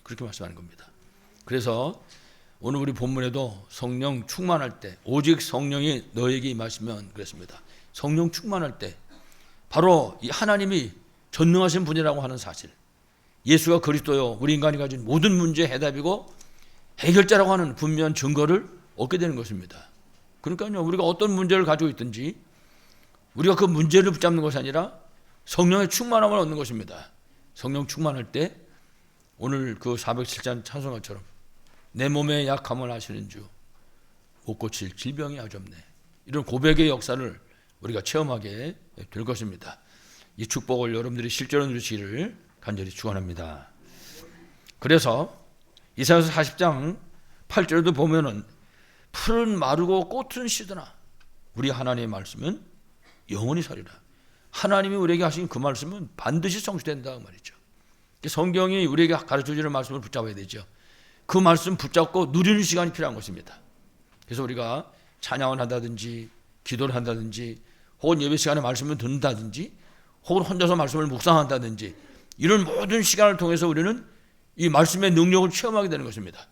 그렇게 말씀하는 겁니다. 그래서 오늘 우리 본문에도 성령 충만할 때 오직 성령이 너에게 임하시면 그랬습니다. 성령 충만할 때 바로 이 하나님이 전능하신 분이라고 하는 사실, 예수가 그리스도요 우리 인간이 가진 모든 문제의 해답이고 해결자라고 하는 분명한 증거를 얻게 되는 것입니다. 그러니까요, 우리가 어떤 문제를 가지고 있든지 우리가 그 문제를 붙잡는 것이 아니라 성령의 충만함을 얻는 것입니다. 성령 충만할 때 오늘 그 407장 찬송가처럼 내 몸의 약함을 아시는 주 못 고칠 질병이 아주 없네, 이런 고백의 역사를 우리가 체험하게 될 것입니다. 이 축복을 여러분들이 실제로 누리시기를 간절히 축원합니다. 그래서 이사야서 40장 8절에도 보면은 풀은 마르고 꽃은 시드나 우리 하나님의 말씀은 영원히 살리라. 하나님이 우리에게 하신 그 말씀은 반드시 성취된다 말이죠. 성경이 우리에게 가르쳐주는 말씀을 붙잡아야 되죠. 그 말씀 붙잡고 누리는 시간이 필요한 것입니다. 그래서 우리가 찬양을 한다든지 기도를 한다든지 혹은 예배 시간에 말씀을 듣는다든지 혹은 혼자서 말씀을 묵상한다든지 이런 모든 시간을 통해서 우리는 이 말씀의 능력을 체험하게 되는 것입니다.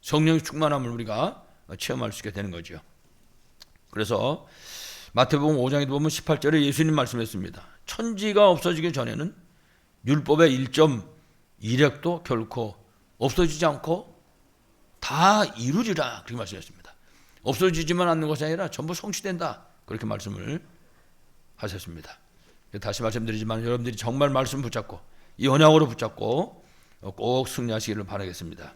성령의 충만함을 우리가 체험할 수 있게 되는 거죠. 그래서 마태복음 5장에도 보면 18절에 예수님 말씀했습니다. 천지가 없어지기 전에는 율법의 1.1획도 결코 없어지지 않고 다 이루리라, 그렇게 말씀했습니다. 없어지지만 않는 것이 아니라 전부 성취된다, 그렇게 말씀을 하셨습니다. 다시 말씀드리지만 여러분들이 정말 말씀 붙잡고 이 언약으로 붙잡고 꼭 승리하시기를 바라겠습니다.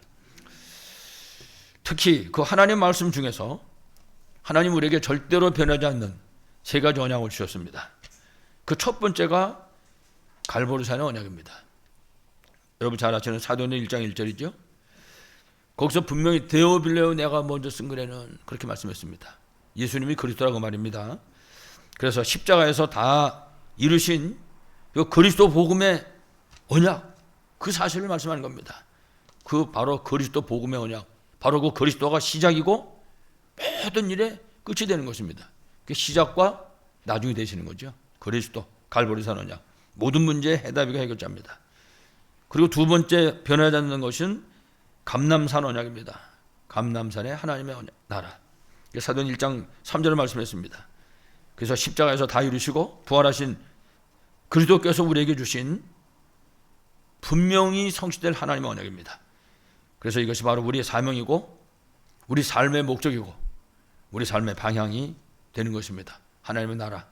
특히 그 하나님 말씀 중에서 하나님 우리에게 절대로 변하지 않는 세 가지 언약을 주셨습니다. 그 첫 번째가 갈보리산의 언약입니다. 여러분 잘 아시는 사도행전 1장 1절이죠. 거기서 분명히 데오빌레오 내가 먼저 쓴 글에는 그렇게 말씀했습니다. 예수님이 그리스도라고 말입니다. 그래서 십자가에서 다 이루신 그리스도 복음의 언약, 그 사실을 말씀하는 겁니다. 그 바로 그리스도 복음의 언약, 바로 그 그리스도가 시작이고 모든 일의 끝이 되는 것입니다. 그 시작과 나중이 되시는 거죠. 그리스도 갈보리산 언약, 모든 문제의 해답이고 해결자입니다. 그리고 두 번째 변하지 않는 것은 감람산 언약입니다. 감람산의 하나님의 언약, 나라. 사도행전 1장 3절을 말씀했습니다. 그래서 십자가에서 다 이루시고 부활하신 그리스도께서 우리에게 주신 분명히 성취될 하나님의 언약입니다. 그래서 이것이 바로 우리의 사명이고 우리 삶의 목적이고 우리 삶의 방향이 되는 것입니다. 하나님의 나라.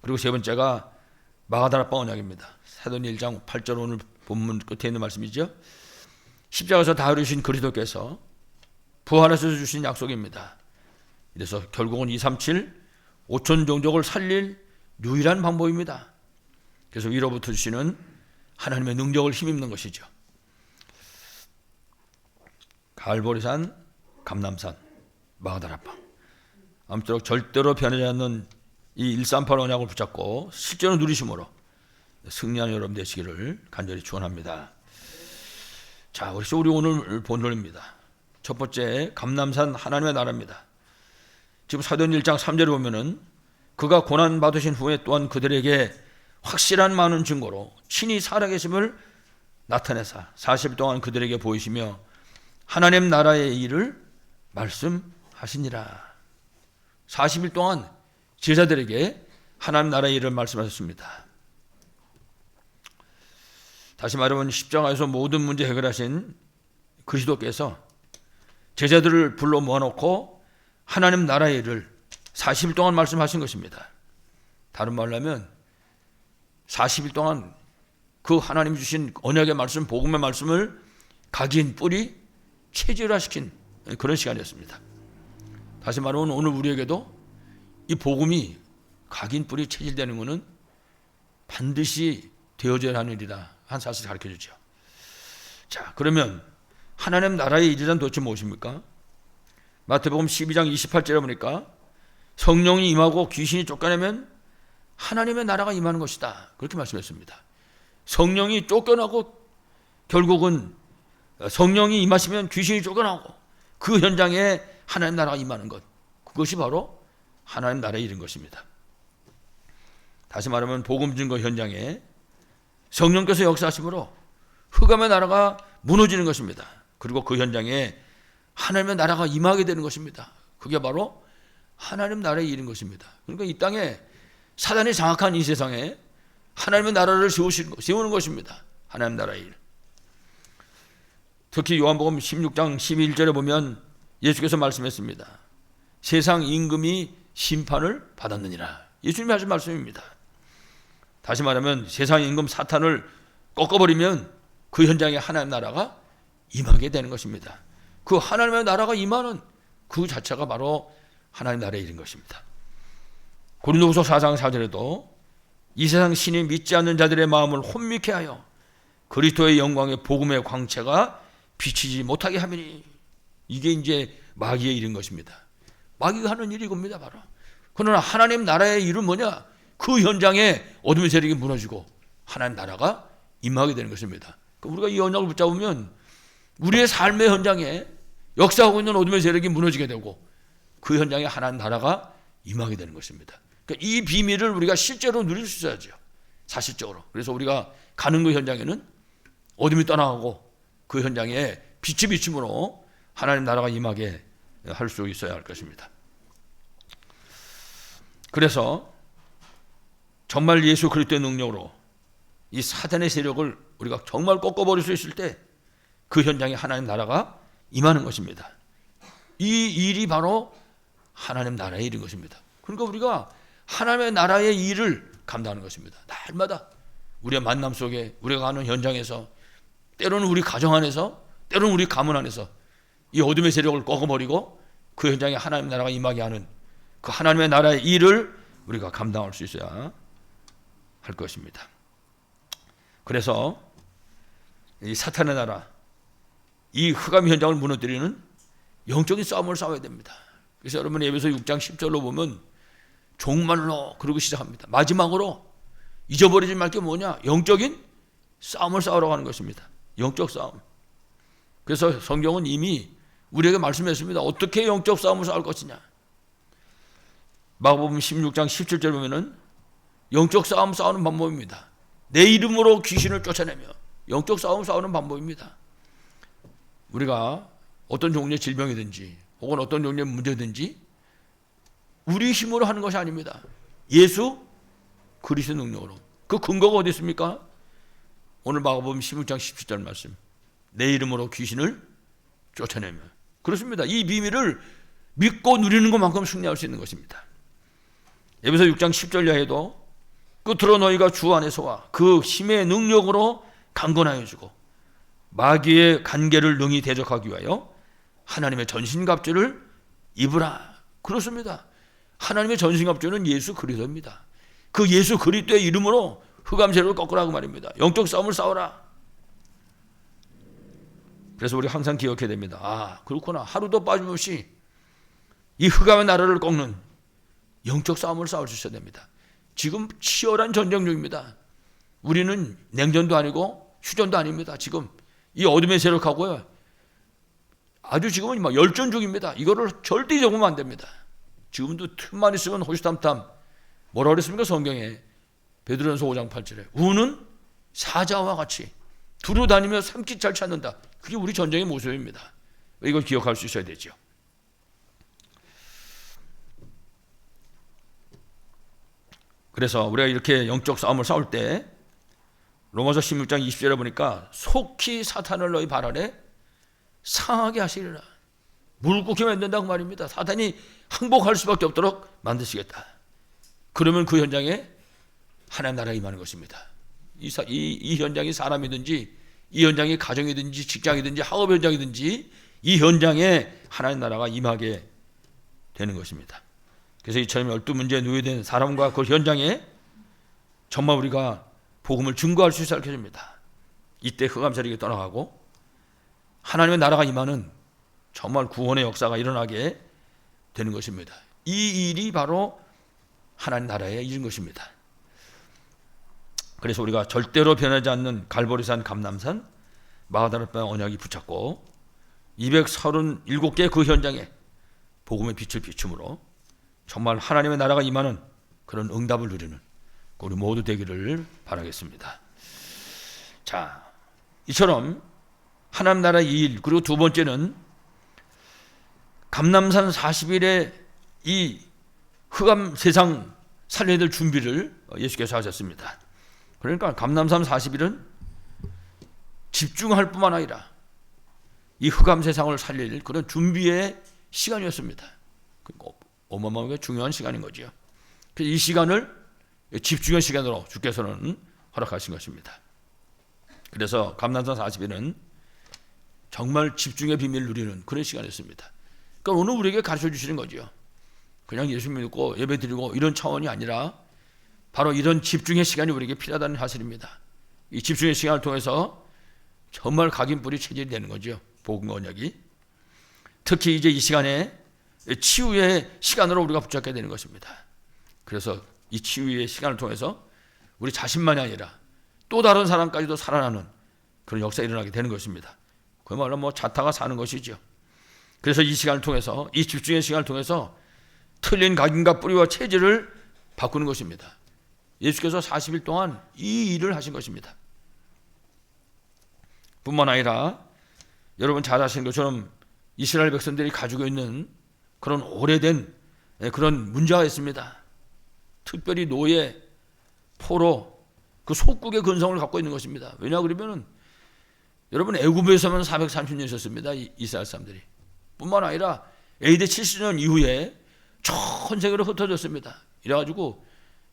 그리고 세 번째가 마가다락방 언약입니다. 사도행전 1장 8절 오늘 본문 끝에 있는 말씀이죠. 십자가에서 다 이루신 그리스도께서 부활하셔서 주신 약속입니다. 그래서 결국은 237 5천 종족을 살릴 유일한 방법입니다. 그래서 위로부터 주시는 하나님의 능력을 힘입는 것이죠. 갈보리산, 감람산, 마가다락방. 아무쪼록 절대로 변하지 않는 이 138 언약을 붙잡고 실제로 누리심으로 승리하는 여러분 되시기를 간절히 축원합니다. 자, 우리 오늘 본론입니다. 첫 번째, 감람산 하나님의 나라입니다. 지금 사도행전 1장 3절에 보면은 그가 고난 받으신 후에 또한 그들에게 확실한 많은 증거로 친히 살아계심을 나타내사 40일 동안 그들에게 보이시며 하나님 나라의 일을 말씀하시니라. 40일 동안 제자들에게 하나님 나라의 일을 말씀하셨습니다. 다시 말하면 십자가에서 모든 문제 해결하신 그리스도께서 제자들을 불러 모아놓고 하나님 나라의 일을 40일 동안 말씀하신 것입니다. 다른 말로 하면 40일 동안 그 하나님이 주신 언약의 말씀, 복음의 말씀을 각인 뿌리 체질화시킨 그런 시간이었습니다. 다시 말하면 오늘 우리에게도 이 복음이 각인 뿌리 체질되는 것은 반드시 되어져야 하는 일이라 한 사실을 가르쳐주죠. 자, 그러면 하나님 나라의 일이란 도대체 무엇입니까? 마태복음 12장 28절에 보니까 성령이 임하고 귀신이 쫓겨내면 하나님의 나라가 임하는 것이다, 그렇게 말씀했습니다. 성령이 쫓겨나고 결국은 성령이 임하시면 귀신이 쫓겨나고 그 현장에 하나님 나라가 임하는 것, 그것이 바로 하나님 나라의 일인 것입니다. 다시 말하면 복음 증거 현장에 성령께서 역사하심으로 흑암의 나라가 무너지는 것입니다. 그리고 그 현장에 하나님의 나라가 임하게 되는 것입니다. 그게 바로 하나님 나라의 일인 것입니다. 그러니까 이 땅에 사단이 장악한 이 세상에 하나님의 나라를 세우는 것입니다. 하나님 나라의 일. 특히 요한복음 16장 11절에 보면 예수께서 말씀했습니다. 세상 임금이 심판을 받았느니라. 예수님이 하신 말씀입니다. 다시 말하면 세상 임금 사탄을 꺾어버리면 그 현장에 하나님 나라가 임하게 되는 것입니다. 그 하나님의 나라가 임하는 그 자체가 바로 하나님 나라의 일인 것입니다. 고린도후서 4장 4절에도 이 세상 신이 믿지 않는 자들의 마음을 혼미케 하여 그리스도의 영광의 복음의 광채가 비치지 못하게 하미니, 이게 이제 마귀의 일인 것입니다. 마귀가 하는 일이 이겁니다, 바로. 그러나 하나님 나라의 일은 뭐냐? 그 현장에 어둠의 세력이 무너지고 하나님 나라가 임하게 되는 것입니다. 우리가 이 언약을 붙잡으면 우리의 삶의 현장에 역사하고 있는 어둠의 세력이 무너지게 되고 그 현장에 하나님 나라가 임하게 되는 것입니다. 그러니까 이 비밀을 우리가 실제로 누릴 수 있어야죠. 사실적으로. 그래서 우리가 가는 그 현장에는 어둠이 떠나가고 그 현장에 빛이 비침으로 하나님 나라가 임하게 할 수 있어야 할 것입니다. 그래서 정말 예수 그리스도의 능력으로 이 사단의 세력을 우리가 정말 꺾어버릴 수 있을 때 그 현장에 하나님 나라가 임하는 것입니다. 이 일이 바로 하나님 나라의 일인 것입니다. 그러니까 우리가 하나님의 나라의 일을 감당하는 것입니다. 날마다 우리의 만남 속에, 우리가 가는 현장에서, 때로는 우리 가정 안에서, 때로는 우리 가문 안에서 이 어둠의 세력을 꺾어버리고 그 현장에 하나님 나라가 임하게 하는 그 하나님의 나라의 일을 우리가 감당할 수 있어야 할 것입니다. 그래서 이 사탄의 나라, 이 흑암 현장을 무너뜨리는 영적인 싸움을 싸워야 됩니다. 그래서 여러분 에베소 6장 10절로 보면 종말로 그러고 시작합니다. 마지막으로 잊어버리지 말 게 뭐냐? 영적인 싸움을 싸우러 가는 것입니다. 영적 싸움. 그래서 성경은 이미 우리에게 말씀했습니다. 어떻게 영적 싸움을 싸울 것이냐? 마가복음 16장 17절 보면은 영적 싸움 싸우는 방법입니다. 내 이름으로 귀신을 쫓아내며, 영적 싸움 싸우는 방법입니다. 우리가 어떤 종류의 질병이든지 혹은 어떤 종류의 문제든지 우리 힘으로 하는 것이 아닙니다. 예수 그리스도의 능력으로. 그 근거가 어디 있습니까? 오늘 마가복음 16장 17절 말씀. 내 이름으로 귀신을 쫓아내며. 그렇습니다. 이 비밀을 믿고 누리는 것만큼 승리할 수 있는 것입니다. 에베소 6장 10절 이하에도 끝으로 너희가 주 안에서와 그 힘의 능력으로 강건하여 주고 마귀의 간계를 능히 대적하기 위하여 하나님의 전신갑주를 입으라. 그렇습니다. 하나님의 전신갑주는 예수 그리스도입니다. 그 예수 그리스도의 이름으로 흑암 세력을 꺾으라고 말입니다. 영적 싸움을 싸워라. 그래서 우리 항상 기억해야 됩니다. 아, 그렇구나. 하루도 빠짐없이 이 흑암의 나라를 꺾는 영적 싸움을 싸울 수 있어야 됩니다. 지금 치열한 전쟁 중입니다. 우리는 냉전도 아니고 휴전도 아닙니다. 지금 이 어둠의 세력하고요, 아주 지금은 막 열전 중입니다. 이거를 절대 잊어보면 안 됩니다. 지금도 틈만 있으면 호시탐탐, 뭐라 그랬습니까? 성경에 베드로전서 5장 8절에 우는 사자와 같이 두루 다니며 삼키잘 찾는다. 그게 우리 전쟁의 모습입니다. 이걸 기억할 수 있어야 되죠. 그래서 우리가 이렇게 영적 싸움을 싸울 때 로마서 16장 20절에 보니까 속히 사탄을 너희 발 아래 상하게 하시리라. 물고기 만든다고 말입니다. 사탄이 항복할 수밖에 없도록 만드시겠다. 그러면 그 현장에 하나님 나라가 임하는 것입니다. 이 현장이 사람이든지 이 현장이 가정이든지 직장이든지 학업 현장이든지 이 현장에 하나님 나라가 임하게 되는 것입니다. 그래서 이처럼 12문제에 누유된 사람과 그 현장에 정말 우리가 복음을 증거할 수 있을 것입니다. 이때 흑암 세력이 떠나가고 하나님의 나라가 임하는 정말 구원의 역사가 일어나게 되는 것입니다. 이 일이 바로 하나님 나라의 일인 것입니다. 그래서 우리가 절대로 변하지 않는 갈보리산, 감람산, 마가다라방 언약이 붙잡고 237개 그 현장에 복음의 빛을 비춤으로 정말 하나님의 나라가 임하는 그런 응답을 누리는 우리 모두 되기를 바라겠습니다. 자, 이처럼 하나님 나라 2일, 그리고 두 번째는 감람산 40일에 이 흑암 세상 살려야 될 준비를 예수께서 하셨습니다. 그러니까 감람산 40일은 집중할 뿐만 아니라 이 흑암 세상을 살릴 그런 준비의 시간이었습니다. 어마어마하게 중요한 시간인 거죠. 그래서 이 시간을 집중의 시간으로 주께서는 허락하신 것입니다. 그래서 감람산 40일은 정말 집중의 비밀을 누리는 그런 시간이었습니다. 그러니까 오늘 우리에게 가르쳐 주시는 거죠. 그냥 예수 믿고 예배 드리고 이런 차원이 아니라 바로 이런 집중의 시간이 우리에게 필요하다는 사실입니다. 이 집중의 시간을 통해서 정말 각인뿌리 체질이 되는 거죠. 복음 언약이. 특히 이제 이 시간에 치유의 시간으로 우리가 붙잡게 되는 것입니다. 그래서 이 치유의 시간을 통해서 우리 자신만이 아니라 또 다른 사람까지도 살아나는 그런 역사가 일어나게 되는 것입니다. 그야말로 자타가 사는 것이죠. 그래서 이 시간을 통해서, 이 집중의 시간을 통해서 틀린 각인과 뿌리와 체질을 바꾸는 것입니다. 예수께서 40일 동안 이 일을 하신 것입니다. 뿐만 아니라 여러분 잘 아시는 것처럼 이스라엘 백성들이 가지고 있는 그런 오래된 그런 문제가 있습니다. 특별히 노예, 포로, 그 속국의 근성을 갖고 있는 것입니다. 왜냐 그러면 여러분 애굽에서만 430년 있었습니다. 이스라엘 사람들이. 뿐만 아니라 AD 70년 이후에 전 세계로 흩어졌습니다. 이래가지고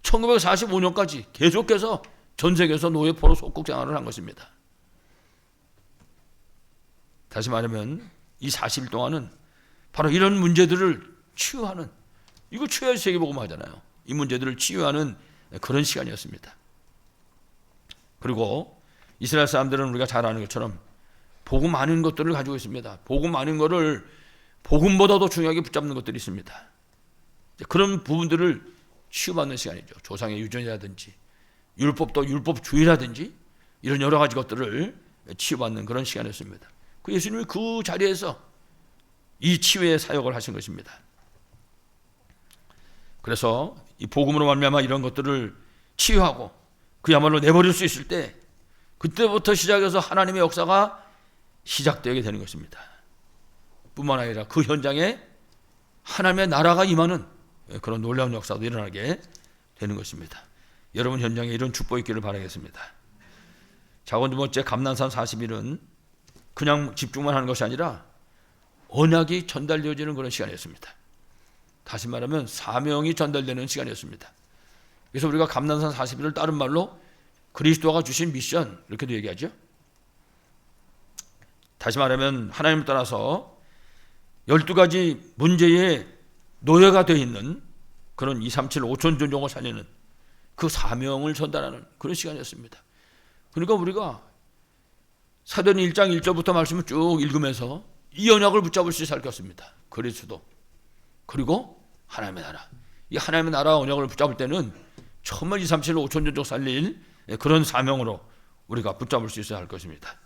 1945년까지 계속해서 전 세계에서 노예, 포로, 속국 생활을 한 것입니다. 다시 말하면 이 40일 동안은 바로 이런 문제들을 치유하는, 이거 치유의 세계복음 하잖아요. 이 문제들을 치유하는 그런 시간이었습니다. 그리고 이스라엘 사람들은 우리가 잘 아는 것처럼 복음 아닌 것들을 가지고 있습니다. 복음 아닌 것을 복음보다도 중요하게 붙잡는 것들이 있습니다. 그런 부분들을 치유받는 시간이죠. 조상의 유전이라든지 율법도 율법주의라든지 이런 여러 가지 것들을 치유받는 그런 시간이었습니다. 그 예수님이 그 자리에서 이 치유의 사역을 하신 것입니다. 그래서 이 복음으로 말미암아 이런 것들을 치유하고 그야말로 내버릴 수 있을 때 그때부터 시작해서 하나님의 역사가 시작되게 되는 것입니다. 뿐만 아니라 그 현장에 하나님의 나라가 임하는 그런 놀라운 역사도 일어나게 되는 것입니다. 여러분 현장에 이런 축복이 있기를 바라겠습니다. 자, 두 번째 감람산 40일은 그냥 집중만 하는 것이 아니라 언약이 전달되어지는 그런 시간이었습니다. 다시 말하면 사명이 전달되는 시간이었습니다. 그래서 우리가 감람산 40일을 다른 말로 그리스도가 주신 미션 이렇게도 얘기하죠. 다시 말하면 하나님을 따라서 12가지 문제의 노예가 되어 있는 그런 237 5천 종족을 살리는 그 사명을 전달하는 그런 시간이었습니다. 그러니까 우리가 사도행 1장 1절부터 말씀을 쭉 읽으면서 이 언약을 붙잡을 수 있을 것입니다. 그리스도 그리고 하나님의 나라, 이 하나님의 나라 언약을 붙잡을 때는 정말 237 5천 종족 살릴 그런 사명으로 우리가 붙잡을 수 있어야 할 것입니다.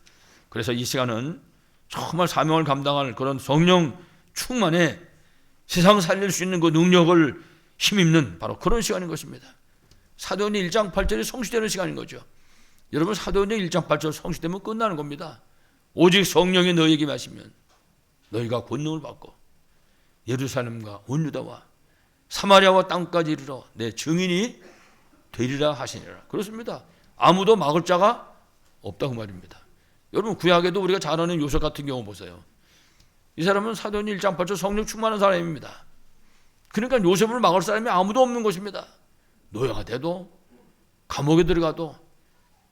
그래서 이 시간은 정말 사명을 감당할 그런 성령 충만에 세상 살릴 수 있는 그 능력을 힘입는 바로 그런 시간인 것입니다. 사도행전 1장 8절이 성취되는 시간인 거죠. 여러분 사도행전 1장 8절 성취되면 끝나는 겁니다. 오직 성령이 너희에게 임하시면 너희가 권능을 받고 예루살렘과 온 유다와 사마리아와 땅까지 이르러 내 증인이 되리라 하시니라. 그렇습니다. 아무도 막을 자가 없다고 말입니다. 여러분 구약에도 우리가 잘 아는 요셉 같은 경우 보세요. 이 사람은 사도행전 1장 8절 성령 충만한 사람입니다. 그러니까 요셉을 막을 사람이 아무도 없는 것입니다. 노예가 돼도 감옥에 들어가도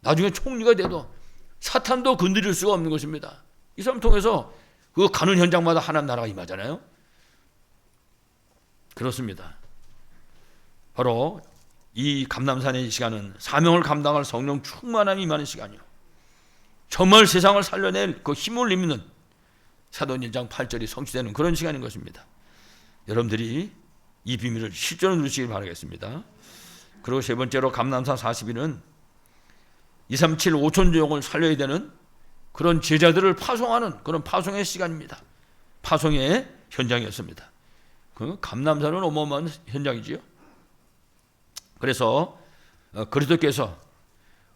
나중에 총리가 돼도 사탄도 건드릴 수가 없는 것입니다. 이 사람 통해서 그 가는 현장마다 하나님 나라가 임하잖아요. 그렇습니다. 바로 이 감람산의 시간은 사명을 감당할 성령 충만함이 임하는 시간이요. 정말 세상을 살려낼 그 힘을 입는 사도행전 1장 8절이 성취되는 그런 시간인 것입니다. 여러분들이 이 비밀을 실전으로 누리시길 바라겠습니다. 그리고 세 번째로 감람산 40일은 237 5천 종을 살려야 되는 그런 제자들을 파송하는 그런 파송의 시간입니다. 파송의 현장이었습니다. 그 감람산은 어마어마한 현장이지요. 그래서 그리스도께서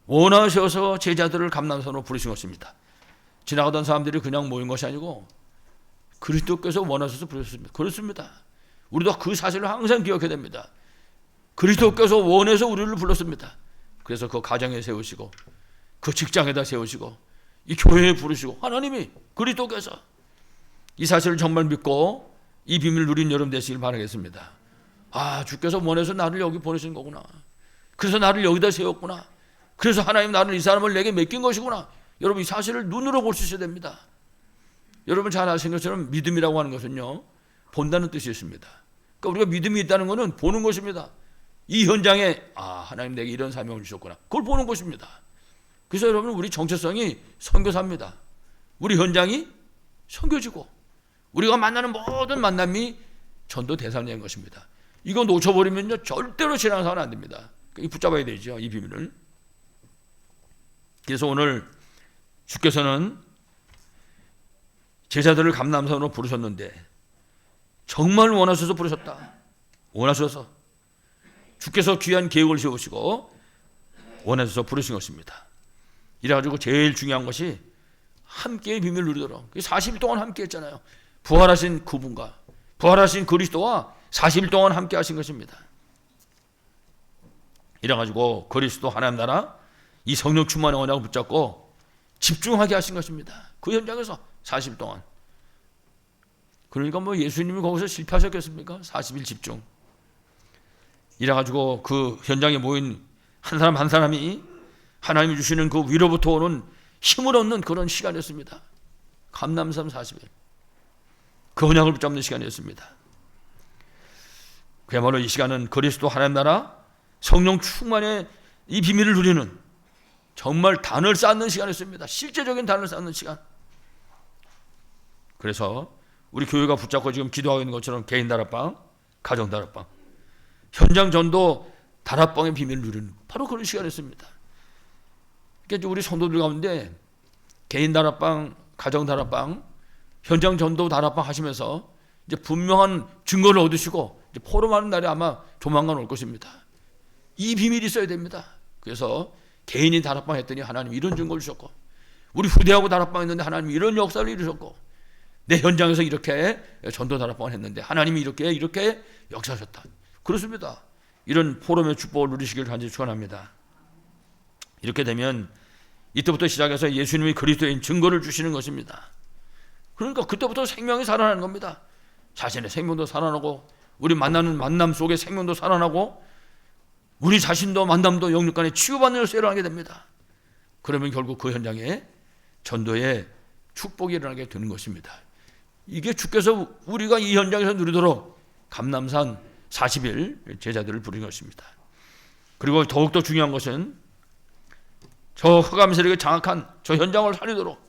원하셔서 제자들을 감람산으로 부르신 것입니다. 지나가던 사람들이 그냥 모인 것이 아니고 그리스도께서 원하셔서 부르셨습니다. 그렇습니다. 우리도 그 사실을 항상 기억해야 됩니다. 그리스도께서 원해서 우리를 불렀습니다. 그래서 그 가정에 세우시고 그 직장에다 세우시고 이 교회에 부르시고 하나님이 그리스도께서 이 사실을 정말 믿고 이 비밀을 누린 여러분 되시길 바라겠습니다. 아, 주께서 원해서 나를 여기 보내신 거구나. 그래서 나를 여기다 세웠구나. 그래서 하나님 나는 이 사람을 내게 맡긴 것이구나. 여러분 이 사실을 눈으로 볼 수 있어야 됩니다. 여러분 잘 아시는 것처럼 믿음이라고 하는 것은요, 본다는 뜻이 있습니다. 그러니까 우리가 믿음이 있다는 것은 보는 것입니다. 이 현장에 하나님 내게 이런 사명을 주셨구나. 그걸 보는 것입니다. 그래서 여러분 우리 정체성이 선교사입니다. 우리 현장이 선교지고 우리가 만나는 모든 만남이 전도 대상자인 것입니다. 이거 놓쳐버리면요 절대로 신앙생활 안 됩니다. 붙잡아야 되죠, 이 비밀을. 그래서 오늘 주께서는 제자들을 감람산으로 부르셨는데 정말 원하셔서 부르셨다. 원하셔서 주께서 귀한 계획을 세우시고 원하셔서 부르신 것입니다. 이래가지고 제일 중요한 것이 함께의 비밀을 누리도록 40일 동안 함께 했잖아요. 부활하신 그분과 부활하신 그리스도와 40일 동안 함께 하신 것입니다. 이래가지고 그리스도 하나님 나라 이 성령 충만의 언약을 붙잡고 집중하게 하신 것입니다. 그 현장에서 40일 동안. 그러니까 뭐 예수님이 거기서 실패하셨겠습니까? 40일 집중. 이래가지고 그 현장에 모인 한 사람 한 사람이 하나님이 주시는 그 위로부터 오는 힘을 얻는 그런 시간이었습니다. 감람산 40일. 그 언약을 붙잡는 시간이었습니다. 그야말로 이 시간은 그리스도 하나님 나라 성령 충만의 이 비밀을 누리는 정말 단을 쌓는 시간이었습니다. 실제적인 단을 쌓는 시간. 그래서 우리 교회가 붙잡고 지금 기도하고 있는 것처럼 개인 다락방, 가정 다락방, 현장 전도 다락방의 비밀을 누리는 바로 그런 시간이었습니다. 그러니까 우리 성도들 가운데 개인 다락방, 가정 다락방, 현장 전도 다락방 하시면서 이제 분명한 증거를 얻으시고 이제 포럼하는 날이 아마 조만간 올 것입니다. 이 비밀이 있어야 됩니다. 그래서 개인이 다락방 했더니 하나님 이런 증거를 주셨고, 우리 후대하고 다락방 했는데 하나님 이런 역사를 이루셨고, 내 현장에서 이렇게 전도 다락방을 했는데 하나님이 이렇게 역사하셨다. 그렇습니다. 이런 포럼의 축복을 누리시길 간절히 축원합니다. 이렇게 되면 이때부터 시작해서 예수님이 그리스도인 증거를 주시는 것입니다. 그러니까 그때부터 생명이 살아나는 겁니다. 자신의 생명도 살아나고 우리 만나는 만남 속에 생명도 살아나고 우리 자신도 만남도 영육간에 치유받는 것을 일어나게 됩니다. 그러면 결국 그 현장에 전도의 축복이 일어나게 되는 것입니다. 이게 주께서 우리가 이 현장에서 누리도록 감람산 40일 제자들을 부르는 것입니다. 그리고 더욱더 중요한 것은 저 흑암 세력에 장악한 저 현장을 살리도록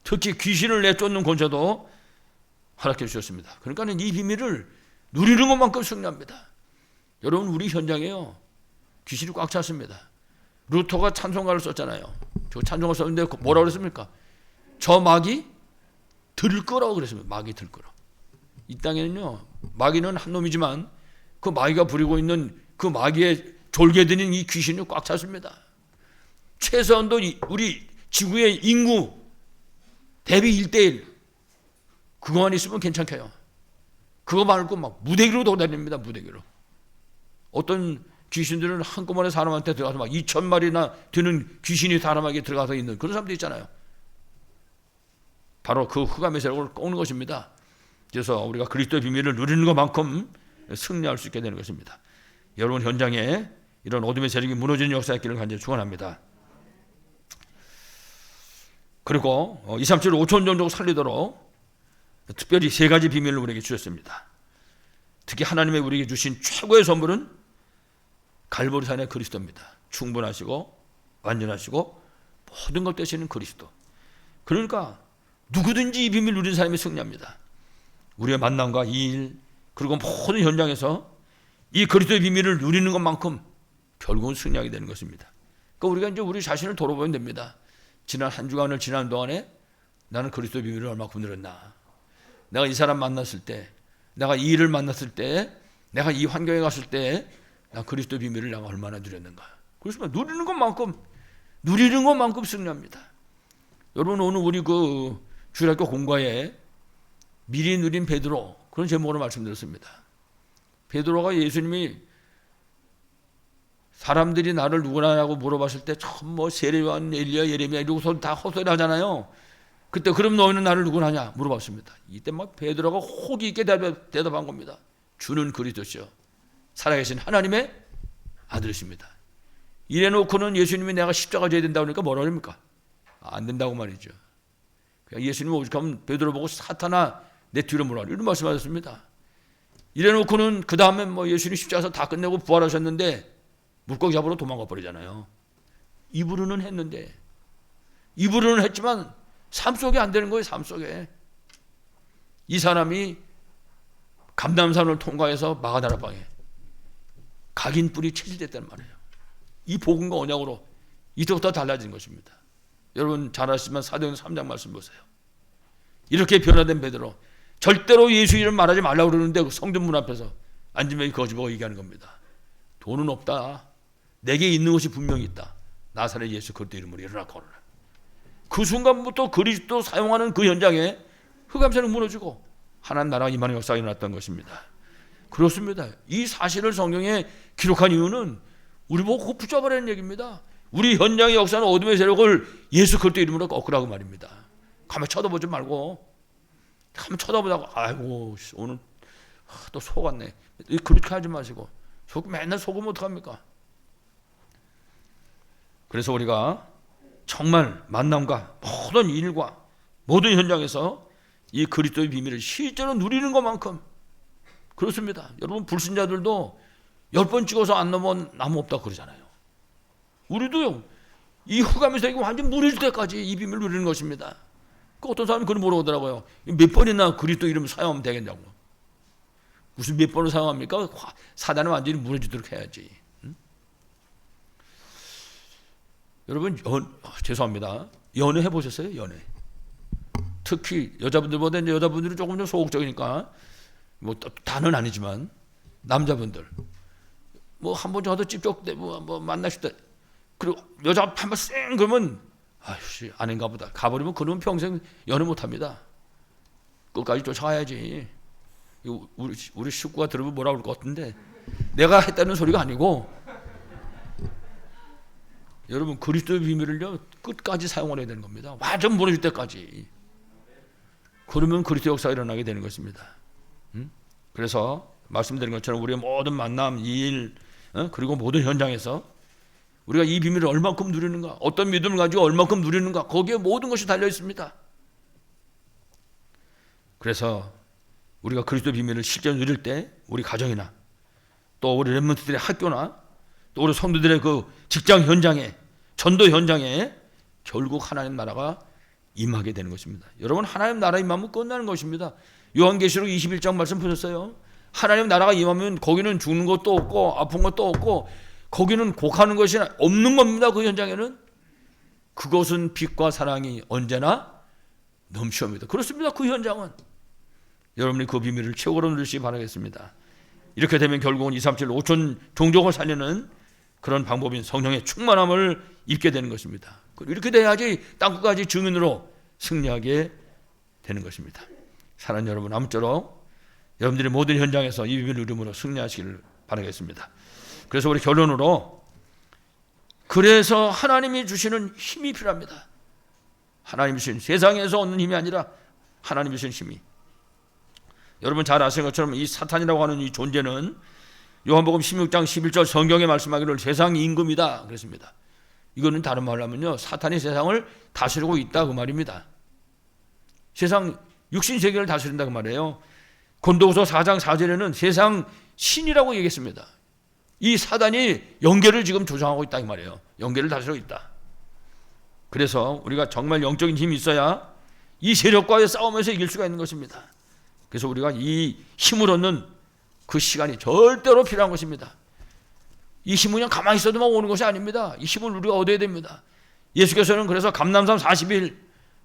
특히 귀신을 내쫓는 권세도 허락해 주셨습니다. 그러니까 이 비밀을 누리는 것만큼 승리합니다. 여러분 우리 현장에요 귀신이 꽉 찼습니다. 루터가 찬송가를 썼잖아요. 저 찬송가 썼는데 뭐라고 그랬습니까? 저 마귀 들끓어라고 그랬습니다. 마귀 들끓어. 이 땅에는요 마귀는 한 놈이지만 그 마귀가 부리고 있는 그 마귀의 졸개들인 이 귀신이 꽉 찼습니다. 최소한도 우리 지구의 인구 대비 1:1 그거만 있으면 괜찮게요. 그거 말고 막 무대기로 돌아다닙니다. 무대기로. 어떤 귀신들은 한꺼번에 사람한테 들어가서 막 2,000마리나 되는 귀신이 사람에게 들어가서 있는 그런 사람도 있잖아요. 바로 그 흑암의 세력을 꺾는 것입니다. 그래서 우리가 그리스도의 비밀을 누리는 것만큼 승리할 수 있게 되는 것입니다. 여러분 현장에 이런 어둠의 세력이 무너지는 역사의 길을 간절히 축원합니다. 그리고 2, 3, 7, 5천 정도 살리도록 특별히 3가지 비밀을 우리에게 주셨습니다. 특히 하나님의 우리에게 주신 최고의 선물은 갈보리산의 그리스도입니다. 충분하시고 완전하시고 모든 것 되시는 그리스도. 그러니까 누구든지 이 비밀을 누린 사람이 승리합니다. 우리의 만남과 이 일 그리고 모든 현장에서 이 그리스도의 비밀을 누리는 것만큼 결국은 승리하게 되는 것입니다. 그러니까 우리가 이제 우리 자신을 돌아보면 됩니다. 지난 한 주간을 지난 동안에 나는 그리스도의 비밀을 얼마큼 누렸나. 내가 이 사람 만났을 때, 내가 이 일을 만났을 때, 내가 이 환경에 갔을 때 나 그리스도의 비밀을 내가 얼마나 누렸는가. 그렇습니다. 누리는 것만큼 누리는 것만큼 승리합니다. 여러분, 오늘 우리 그 주일학교 공과에 미리 누린 베드로, 그런 제목으로 말씀드렸습니다. 베드로가 예수님이 사람들이 나를 누구냐고 물어봤을 때 참 뭐 세례요한, 엘리야, 예레미야 이러고서 다 헛소리 하잖아요. 그때 그럼 너희는 나를 누구냐냐 물어봤습니다. 이때 막 베드로가 호기 있게 대답한 겁니다. 주는 그리스도시요 살아계신 하나님의 아들이십니다. 이래놓고는 예수님이 내가 십자가 져야 된다고 그러니까 뭐라 그럽니까? 안 된다고 말이죠. 예수님이 오죽하면 베드로 보고 사탄아 내 뒤로 물어라 이런 말씀하셨습니다. 이래놓고는 그 다음에 뭐 예수님 십자가에서 다 끝내고 부활하셨는데 물고기 잡으러 도망가 버리잖아요. 입으로는 했는데, 입으로는 했지만 삶 속에 안 되는 거예요. 삶 속에. 이 사람이 감람산을 통과해서 마가다라 방에 각인 뿔이 체질됐단 말이에요. 이 복음과 언약으로 이때부터 달라진 것입니다. 여러분 잘 아시지만 사도행전 3장 말씀 보세요. 이렇게 변화된 베드로, 절대로 예수 이름 말하지 말라고 그러는데 그 성전 문 앞에서 앉으면 거짓보고 얘기하는 겁니다. 돈은 없다. 내게 있는 것이 분명히 있다. 나사렛 예수 그리스도 이름으로 일어나 걸어라. 그 순간부터 그리스도 사용하는 그 현장에 흑암새는 무너지고 하나님 나라가 임하는 역사가 일어났던 것입니다. 그렇습니다. 이 사실을 성경에 기록한 이유는 우리 보고 꼭 붙잡아라는 얘기입니다. 우리 현장의 역사는 어둠의 세력을 예수 그리스도 이름으로 꺾으라고 말입니다. 가만 쳐다보지 말고, 가만 쳐다보다가 아이고 오늘 또 속았네 그렇게 하지 마시고, 맨날 속으면 어떡합니까? 그래서 우리가 정말 만남과 모든 일과 모든 현장에서 이 그리스도의 비밀을 실제로 누리는 것만큼, 그렇습니다. 여러분 불신자들도 10번 찍어서 안 넘으면 나무 없다 그러잖아요. 우리도요, 이 흑암에서 이거 완전 무너질 때까지 이 비밀을 누리는 것입니다. 그 어떤 사람이 그걸 물어보더라고요. 몇 번이나 그리스도 이름 사용하면 되겠냐고. 무슨 몇 번을 사용합니까? 사단은 완전히 무너지도록 해야지. 응? 여러분 죄송합니다. 연애 해보셨어요? 연애. 특히 여자분들보다 이제 여자분들이 조금 좀 소극적이니까 뭐 다는 아니지만 남자분들 뭐 한 번 정도 찝쩍대 뭐 만나실 때 그리고 여자 한번 쌩 그러면 아휴 아닌가 보다 가버리면 그러면 평생 연애 못합니다. 끝까지 쫓아가야지. 우리 식구가 들으면 뭐라 그럴 것 같은데 내가 했다는 소리가 아니고 여러분 그리스도의 비밀을요 끝까지 사용을 해야 되는 겁니다. 완전 무너질 때까지. 그러면 그리스도 역사가 일어나게 되는 것입니다. 그래서 말씀드린 것처럼 우리의 모든 만남, 일 그리고 모든 현장에서 우리가 이 비밀을 얼만큼 누리는가, 어떤 믿음을 가지고 얼만큼 누리는가, 거기에 모든 것이 달려 있습니다. 그래서 우리가 그리스도 비밀을 실제로 누릴 때 우리 가정이나 또 우리 렘넌트들의 학교나 또 우리 성도들의 그 직장 현장에, 전도 현장에 결국 하나님 나라가 임하게 되는 것입니다. 여러분 하나님 나라 임하면 끝나는 것입니다. 요한계시록 21장 말씀 보셨어요? 하나님 나라가 임하면 거기는 죽는 것도 없고 아픈 것도 없고 거기는 곡하는 것이 없는 겁니다. 그 현장에는 그것은 빛과 사랑이 언제나 넘치옵니다. 그렇습니다. 그 현장은 여러분이 그 비밀을 최고로 누리시기 바라겠습니다. 이렇게 되면 결국은 237 5천 종족을 살리는 그런 방법인 성령의 충만함을 입게 되는 것입니다. 이렇게 돼야지 땅끝까지 증인으로 승리하게 되는 것입니다. 사랑하는 여러분, 아무쪼록 여러분들의 모든 현장에서 이 비밀을 누림으로 승리하시기를 바라겠습니다. 그래서 우리 결론으로, 그래서 하나님이 주시는 힘이 필요합니다. 하나님이 주신, 세상에서 얻는 힘이 아니라 하나님이 주신 힘이. 여러분 잘 아시는 것처럼 이 사탄이라고 하는 이 존재는 요한복음 16장 11절 성경에 말씀하기를 세상 임금이다 그랬습니다. 이거는 다른 말로 하면요, 사탄이 세상을 다스리고 있다 그 말입니다. 세상 육신 세계를 다스린다 그 말이에요. 고린도후서 4장 4절에는 세상 신이라고 얘기했습니다. 이 사단이 영계를 지금 조정하고 있다 이 말이에요. 영계를 다스리고 있다. 그래서 우리가 정말 영적인 힘이 있어야 이 세력과의 싸움에서 이길 수가 있는 것입니다. 그래서 우리가 이 힘을 얻는 그 시간이 절대로 필요한 것입니다. 이 힘은 그냥 가만히 있어도만 오는 것이 아닙니다. 이 힘을 우리가 얻어야 됩니다. 예수께서는 그래서 감람산 40일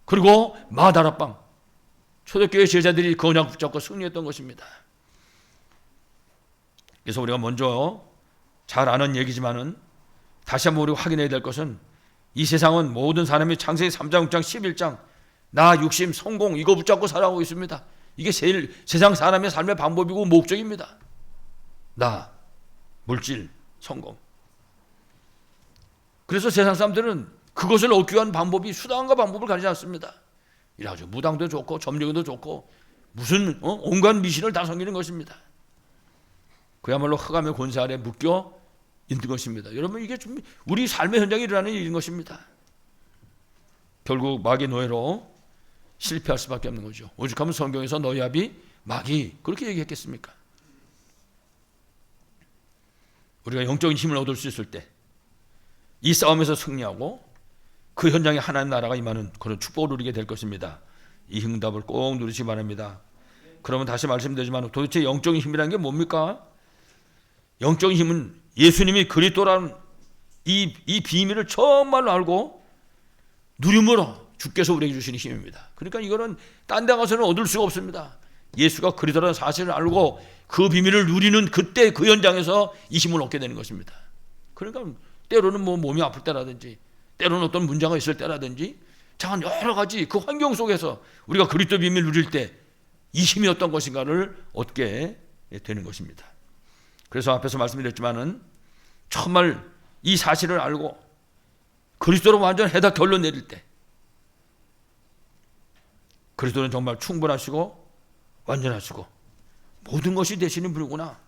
그리고 마다라방 초대교회 제자들이 그 언약 붙잡고 승리했던 것입니다. 그래서 우리가 먼저 잘 아는 얘기지만은 다시 한번 우리가 확인해야 될 것은 이 세상은 모든 사람이 창세기 3장, 6장, 11장 나, 육심, 성공 이거 붙잡고 살아가고 있습니다. 이게 제일 세상 사람의 삶의 방법이고 목적입니다. 나, 물질, 성공. 그래서 세상 사람들은 그것을 얻기 위한 방법이 수단과 방법을 가리지 않습니다. 이래가지고 무당도 좋고 점령도 좋고 무슨 온갖 미신을 다 섬기는 것입니다. 그야말로 흑암의 권세 아래 묶여 있는 것입니다. 여러분 이게 좀 우리 삶의 현장에 일어나는 일인 것입니다. 결국 마귀의 노예로 실패할 수밖에 없는 거죠. 오죽하면 성경에서 너희 아비 마귀 그렇게 얘기했겠습니까? 우리가 영적인 힘을 얻을 수 있을 때 이 싸움에서 승리하고 그 현장에 하나님 나라가 임하는 그런 축복을 누리게 될 것입니다. 이 응답을 꼭 누리시기 바랍니다. 그러면 다시 말씀드리지만 도대체 영적인 힘이라는 게 뭡니까? 영적인 힘은 예수님이 그리스도라는 이 비밀을 정말로 알고 누림으로 주께서 우리에게 주시는 힘입니다. 그러니까 이거는 딴 데 가서는 얻을 수가 없습니다. 예수가 그리스도라는 사실을 알고 그 비밀을 누리는 그때 그 현장에서 이 힘을 얻게 되는 것입니다. 그러니까 때로는 뭐 몸이 아플 때라든지 때로는 어떤 문제가 있을 때라든지 참 여러 가지 그 환경 속에서 우리가 그리스도 비밀을 누릴 때 이 힘이 어떤 것인가를 얻게 되는 것입니다. 그래서 앞에서 말씀드렸지만은 정말 이 사실을 알고 그리스도로 완전 해다 결론 내릴 때 그리스도는 정말 충분하시고 완전하시고 모든 것이 되시는 분이구나.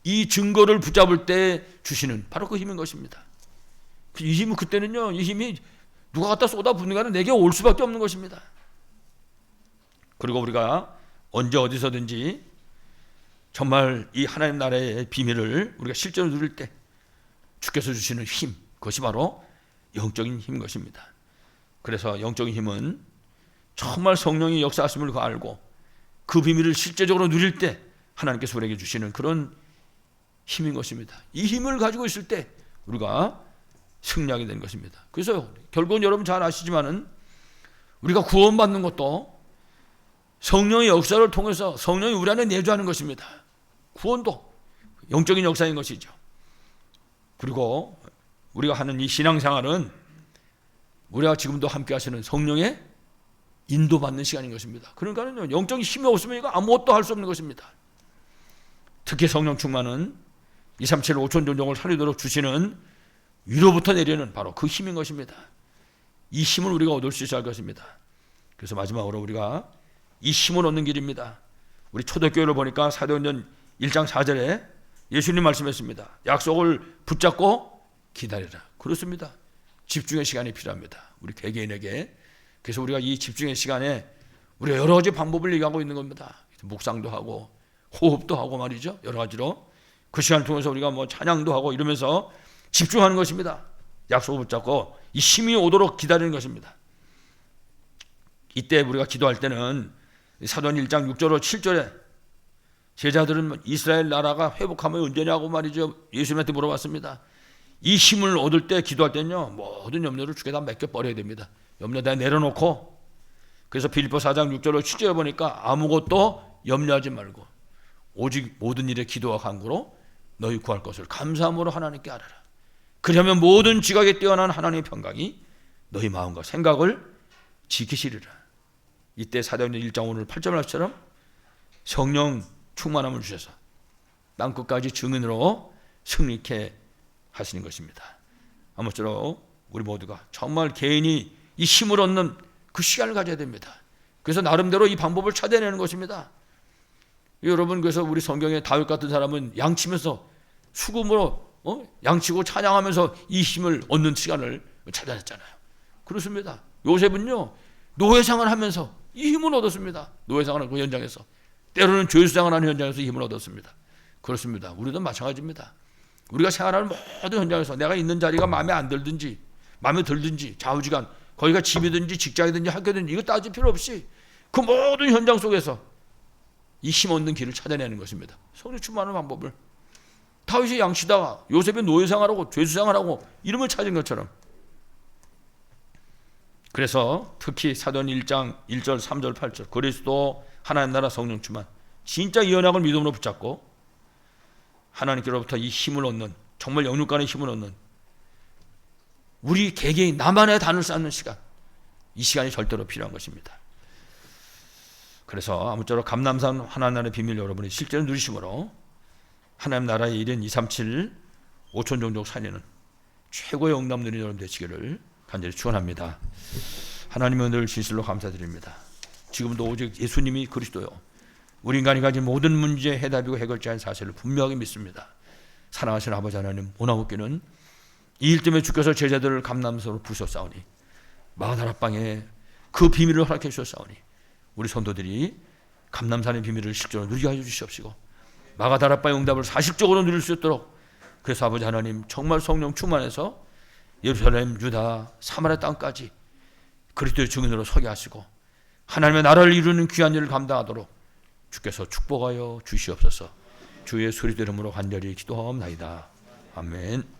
이 증거를 붙잡을 때 주시는 바로 그 힘인 것입니다. 이 힘은 그때는요, 이 힘이 누가 갖다 쏟아붓는 거는 내게 올 수밖에 없는 것입니다. 그리고 우리가 언제 어디서든지 정말 이 하나님 나라의 비밀을 우리가 실제로 누릴 때 주께서 주시는 힘, 그것이 바로 영적인 힘인 것입니다. 그래서 영적인 힘은 정말 성령이 역사하심을 알고 그 비밀을 실제적으로 누릴 때 하나님께서 우리에게 주시는 그런 힘인 것입니다. 이 힘을 가지고 있을 때 우리가 승리하게 되는 것입니다. 그래서 결국은 여러분 잘 아시지만은 우리가 구원받는 것도 성령의 역사를 통해서 성령이 우리 안에 내주하는 것입니다. 구원도 영적인 역사인 것이죠. 그리고 우리가 하는 이 신앙생활은 우리가 지금도 함께 하시는 성령의 인도받는 시간인 것입니다. 그러니까 영적인 힘이 없으면 이거 아무것도 할 수 없는 것입니다. 특히 성령 충만은 237 5천 종족을 살리도록 주시는 위로부터 내리는 바로 그 힘인 것입니다. 이 힘을 우리가 얻을 수 있어야 할 것입니다. 그래서 마지막으로 우리가 이 힘을 얻는 길입니다. 우리 초대교회를 보니까 사도행전 1장 4절에 예수님 말씀했습니다. 약속을 붙잡고 기다리라. 그렇습니다. 집중의 시간이 필요합니다. 우리 개개인에게. 그래서 우리가 이 집중의 시간에 우리가 여러 가지 방법을 얘기하고 있는 겁니다. 묵상도 하고 호흡도 하고 말이죠. 여러 가지로 그 시간을 통해서 우리가 뭐 찬양도 하고 이러면서 집중하는 것입니다. 약속을 붙잡고 이 힘이 오도록 기다리는 것입니다. 이때 우리가 기도할 때는 사도행 1장 6절로 7절에 제자들은 이스라엘 나라가 회복하면 언제냐고 말이죠. 예수님한테 물어봤습니다. 이 힘을 얻을 때 기도할 때는요, 모든 염려를 주께 다 맡겨버려야 됩니다. 염려 다 내려놓고, 그래서 빌립보 4장 6절로 7절에 보니까 아무것도 염려하지 말고 오직 모든 일에 기도와 간구로 너희 구할 것을 감사함으로 하나님께 아뢰라. 그러면 모든 지각에 뛰어난 하나님의 평강이 너희 마음과 생각을 지키시리라. 이때 사도행전 1장 오늘 8절 말씀처럼 성령 충만함을 주셔서 땅끝까지 증인으로 승리케 하시는 것입니다. 아무쪼록 우리 모두가 정말 개인이 이 힘을 얻는 그 시간을 가져야 됩니다. 그래서 나름대로 이 방법을 찾아내는 것입니다. 여러분, 그래서 우리 성경에 다윗 같은 사람은 양치면서 수금으로 양치고 찬양하면서 이 힘을 얻는 시간을 찾아냈잖아요. 그렇습니다. 요셉은요, 노예상을 하면서 이 힘을 얻었습니다. 노예상을 하는 그 현장에서, 때로는 죄수상을 하는 현장에서 힘을 얻었습니다. 그렇습니다. 우리도 마찬가지입니다. 우리가 생활하는 모든 현장에서 내가 있는 자리가 마음에 안 들든지 마음에 들든지 좌우지간 거기가 집이든지 직장이든지 학교든지 이거 따질 필요 없이 그 모든 현장 속에서 이 힘 얻는 길을 찾아내는 것입니다. 성령 충만한 방법을. 다윗이 양치다가 요셉이 노예생활하고 죄수생활하고 이름을 찾은 것처럼. 그래서 특히 사도행 1장 1절 3절 8절 그리스도 하나님 나라 성령 충만, 진짜 이 언약을 믿음으로 붙잡고 하나님께로부터 이 힘을 얻는, 정말 영육간의 힘을 얻는 우리 개개인 나만의 단을 쌓는 시간, 이 시간이 절대로 필요한 것입니다. 그래서 아무쪼록 감남산 하나님의 비밀 여러분이 실제로 누리심으로 하나님 나라의 1인 237 5천 종족 살리는 최고의 응답 누리는 여러분 되시기를 간절히 축원합니다. 하나님의 늘 진실로 감사드립니다. 지금도 오직 예수님이 그리스도요, 우리 인간이 가진 모든 문제의 해답이고 해결자인 사실을 분명히 믿습니다. 사랑하시는 아버지 하나님, 오나무께는 이 일 때문에 주께서 제자들을 감남산으로 부셨사오니 마가다락방에 그 비밀을 허락해 주셨사오니 우리 성도들이 감남산의 비밀을 실제로 누리게 하여 주시옵시고 마가다락방의 응답을 사실적으로 누릴 수 있도록, 그래서 아버지 하나님 정말 성령 충만해서 예루살렘, 유다, 사마리아 땅까지 그리스도의 증인으로 서게 하시고 하나님의 나라를 이루는 귀한 일을 감당하도록 주께서 축복하여 주시옵소서. 주의 예수 그리스도 이름으로 간절히 기도하옵나이다. 아멘.